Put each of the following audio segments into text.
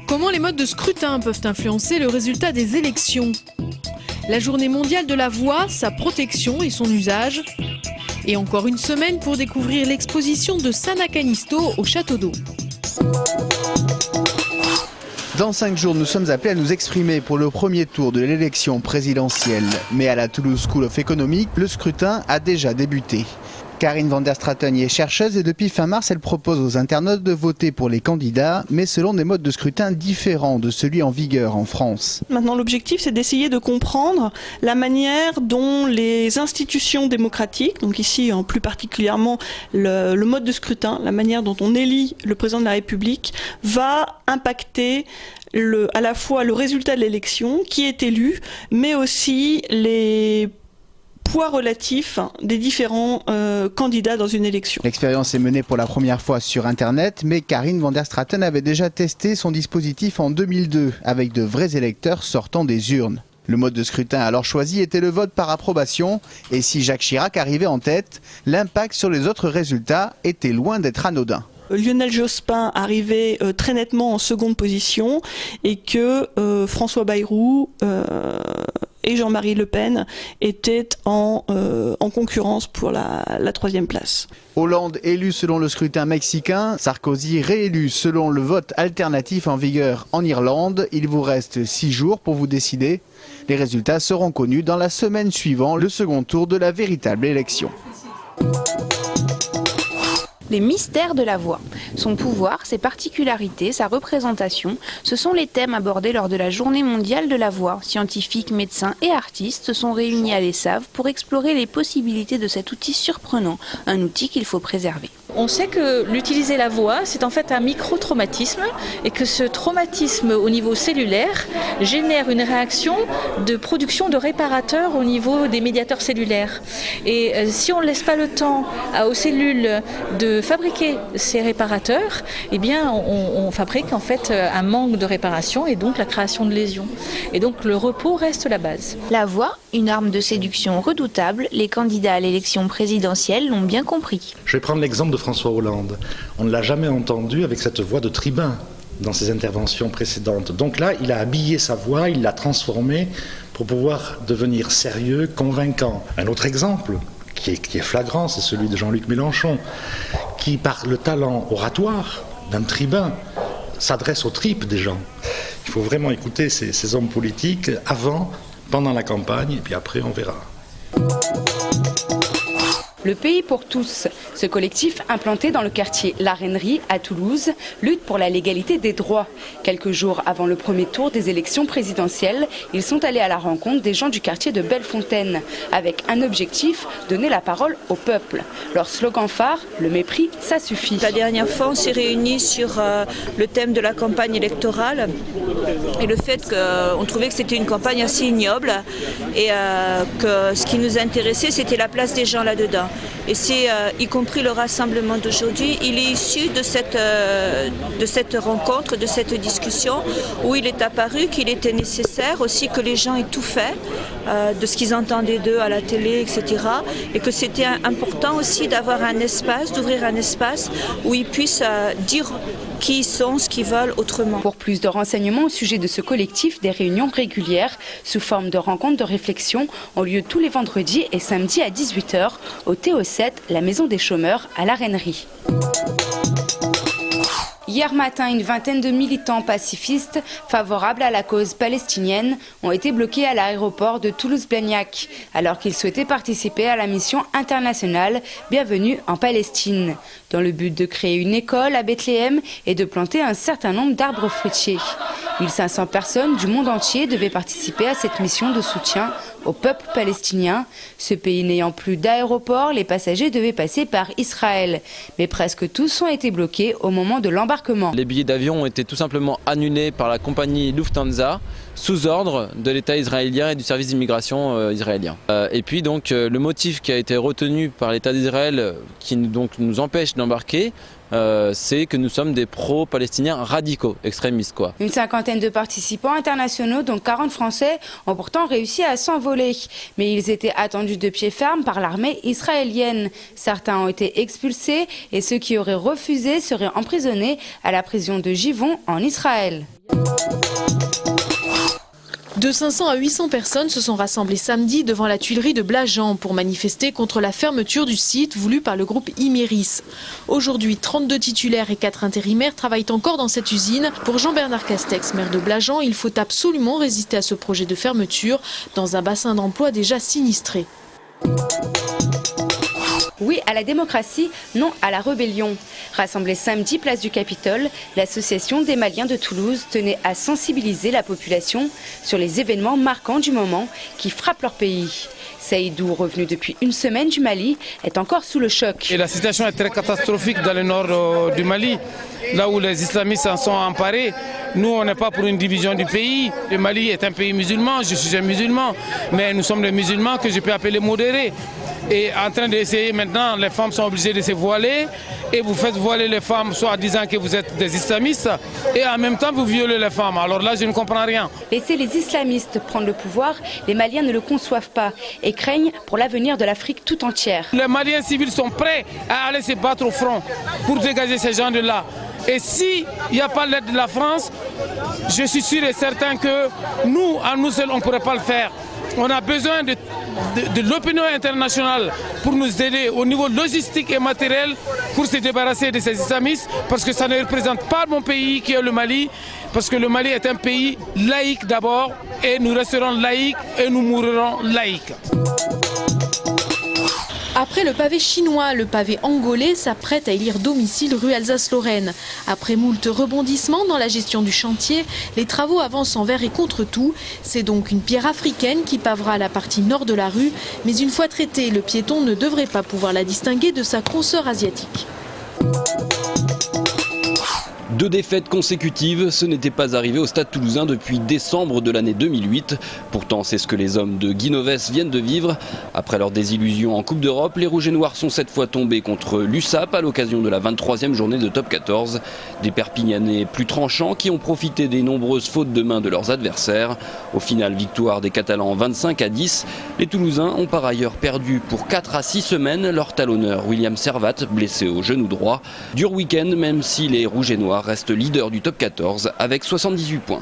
Comment les modes de scrutin peuvent influencer le résultat des élections? La journée mondiale de la voix, sa protection et son usage. Et encore une semaine pour découvrir l'exposition de Sana Canisto au Château d'Eau. Dans 5 jours, nous sommes appelés à nous exprimer pour le premier tour de l'élection présidentielle. Mais à la Toulouse School of Economics, le scrutin a déjà débuté. Karine van der Straten y est chercheuse et depuis fin mars, elle propose aux internautes de voter pour les candidats, mais selon des modes de scrutin différents de celui en vigueur en France. Maintenant, l'objectif, c'est d'essayer de comprendre la manière dont les institutions démocratiques, donc ici en plus particulièrement le mode de scrutin, la manière dont on élit le président de la République, va impacter à la fois le résultat de l'élection, qui est élu, mais aussi les poids relatifs des différents candidats dans une élection. L'expérience est menée pour la première fois sur Internet, mais Karine van der Straten avait déjà testé son dispositif en 2002 avec de vrais électeurs sortant des urnes. Le mode de scrutin alors choisi était le vote par approbation et si Jacques Chirac arrivait en tête, l'impact sur les autres résultats était loin d'être anodin. Lionel Jospin arrivait très nettement en seconde position et que François Bayrou et Jean-Marie Le Pen étaient en concurrence pour la 3e place. Hollande élu selon le scrutin mexicain, Sarkozy réélu selon le vote alternatif en vigueur en Irlande. Il vous reste 6 jours pour vous décider. Les résultats seront connus dans la semaine suivant le second tour de la véritable élection. Les mystères de la voix. Son pouvoir, ses particularités, sa représentation, ce sont les thèmes abordés lors de la Journée mondiale de la voix. Scientifiques, médecins et artistes se sont réunis à l'ESSAV pour explorer les possibilités de cet outil surprenant, un outil qu'il faut préserver. On sait que l'utiliser la voix, c'est en fait un micro-traumatisme et que ce traumatisme au niveau cellulaire génère une réaction de production de réparateurs au niveau des médiateurs cellulaires. Et si on ne laisse pas le temps aux cellules de fabriquer ces réparateurs, eh bien on fabrique en fait un manque de réparation et donc la création de lésions. Et donc le repos reste la base. La voix, une arme de séduction redoutable, les candidats à l'élection présidentielle l'ont bien compris. Je vais prendre l'exemple de François Hollande. On ne l'a jamais entendu avec cette voix de tribun dans ses interventions précédentes. Donc là, il a habillé sa voix, il l'a transformée pour pouvoir devenir sérieux, convaincant. Un autre exemple qui est flagrant, c'est celui de Jean-Luc Mélenchon, qui, par le talent oratoire d'un tribun, s'adresse aux tripes des gens. Il faut vraiment écouter ces hommes politiques avant, pendant la campagne, et puis après on verra. Le Pays pour tous. Ce collectif, implanté dans le quartier La Rainerie à Toulouse, lutte pour la légalité des droits. Quelques jours avant le premier tour des élections présidentielles, ils sont allés à la rencontre des gens du quartier de Bellefontaine, avec un objectif, donner la parole au peuple. Leur slogan phare, le mépris, ça suffit. La dernière fois, on s'est réunis sur le thème de la campagne électorale et le fait qu'on trouvait que c'était une campagne assez ignoble et que ce qui nous intéressait, c'était la place des gens là-dedans. Et c'est, y compris le rassemblement d'aujourd'hui, il est issu de cette rencontre, de cette discussion, où il est apparu qu'il était nécessaire aussi que les gens aient tout fait, de ce qu'ils entendaient d'eux à la télé, etc. Et que c'était important aussi d'avoir un espace, d'ouvrir un espace où ils puissent dire qui ils sont, ce qu'ils veulent autrement. Pour plus de renseignements au sujet de ce collectif, des réunions régulières sous forme de rencontres de réflexion ont lieu tous les vendredis et samedis à 18h au TO7, la Maison des Chômeurs à La Rainerie. Hier matin, une vingtaine de militants pacifistes favorables à la cause palestinienne ont été bloqués à l'aéroport de Toulouse-Blagnac alors qu'ils souhaitaient participer à la mission internationale Bienvenue en Palestine, dans le but de créer une école à Bethléem et de planter un certain nombre d'arbres fruitiers. 1500 personnes du monde entier devaient participer à cette mission de soutien au peuple palestinien. Ce pays n'ayant plus d'aéroport, les passagers devaient passer par Israël. Mais presque tous ont été bloqués au moment de l'embarquement. Les billets d'avion ont été tout simplement annulés par la compagnie Lufthansa sous ordre de l'État israélien et du service d'immigration israélien. Et puis donc le motif qui a été retenu par l'État d'Israël qui donc nous empêche d'embarquer c'est que nous sommes des pro-palestiniens radicaux, extrémistes quoi. Une cinquantaine de participants internationaux, dont 40 Français, ont pourtant réussi à s'envoler. Mais ils étaient attendus de pied ferme par l'armée israélienne. Certains ont été expulsés et ceux qui auraient refusé seraient emprisonnés à la prison de Givon en Israël. De 500 à 800 personnes se sont rassemblées samedi devant la tuilerie de Blajan pour manifester contre la fermeture du site voulu par le groupe Imerys. Aujourd'hui, 32 titulaires et 4 intérimaires travaillent encore dans cette usine. Pour Jean-Bernard Castex, maire de Blajan, il faut absolument résister à ce projet de fermeture dans un bassin d'emploi déjà sinistré. Oui à la démocratie, non à la rébellion. Rassemblée samedi, place du Capitole, l'association des Maliens de Toulouse tenait à sensibiliser la population sur les événements marquants du moment qui frappent leur pays. Saïdou, revenu depuis une semaine du Mali, est encore sous le choc. Et la situation est très catastrophique dans le nord du Mali, là où les islamistes en sont emparés. Nous, on n'est pas pour une division du pays. Le Mali est un pays musulman, je suis un musulman, mais nous sommes des musulmans que je peux appeler modérés. Et en train d'essayer maintenant, les femmes sont obligées de se voiler et vous faites voiler les femmes soit en disant que vous êtes des islamistes et en même temps vous violez les femmes. Alors là, je ne comprends rien. Laisser les islamistes prendre le pouvoir, les Maliens ne le conçoivent pas et craignent pour l'avenir de l'Afrique tout entière. Les Maliens civils sont prêts à aller se battre au front pour dégager ces gens de là. Et s'il n'y a pas l'aide de la France, je suis sûr et certain que nous, à nous seuls, on ne pourrait pas le faire. On a besoin de l'opinion internationale pour nous aider au niveau logistique et matériel pour se débarrasser de ces islamistes, parce que ça ne représente pas mon pays qui est le Mali, parce que le Mali est un pays laïque d'abord, et nous resterons laïcs et nous mourrons laïcs. Après le pavé chinois, le pavé angolais s'apprête à élire domicile rue Alsace-Lorraine. Après moult rebondissements dans la gestion du chantier, les travaux avancent envers et contre tout. C'est donc une pierre africaine qui pavera la partie nord de la rue. Mais une fois traitée, le piéton ne devrait pas pouvoir la distinguer de sa consoeur asiatique. 2 défaites consécutives, ce n'était pas arrivé au Stade Toulousain depuis décembre de l'année 2008. Pourtant, c'est ce que les hommes de Guy Novès viennent de vivre. Après leur désillusion en Coupe d'Europe, les Rouges et Noirs sont cette fois tombés contre l'USAP à l'occasion de la 23e journée de Top 14. Des Perpignanais plus tranchants qui ont profité des nombreuses fautes de main de leurs adversaires. Au final, victoire des Catalans 25-10. Les Toulousains ont par ailleurs perdu pour 4 à 6 semaines leur talonneur William Servat, blessé au genou droit. Dur week-end, même si les Rouges et Noirs reste leader du top 14 avec 78 points.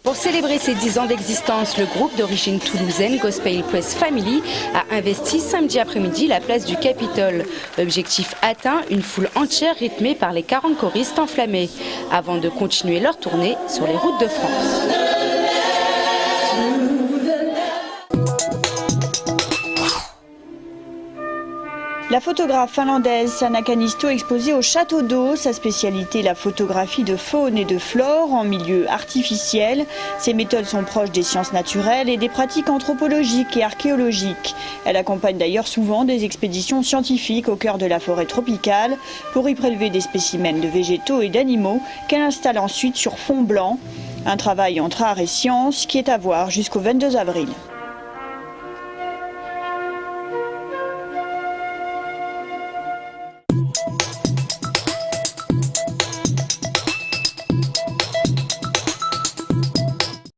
Pour célébrer ses 10 ans d'existence, le groupe d'origine toulousaine Gospel Press Family a investi samedi après-midi la place du Capitole. Objectif atteint, une foule entière rythmée par les 40 choristes enflammés, avant de continuer leur tournée sur les routes de France. La photographe finlandaise Sanna Kaunisto exposée au Château d'Eau. Sa spécialité, la photographie de faune et de flore en milieu artificiel. Ses méthodes sont proches des sciences naturelles et des pratiques anthropologiques et archéologiques. Elle accompagne d'ailleurs souvent des expéditions scientifiques au cœur de la forêt tropicale pour y prélever des spécimens de végétaux et d'animaux qu'elle installe ensuite sur fond blanc. Un travail entre art et science qui est à voir jusqu'au 22 avril.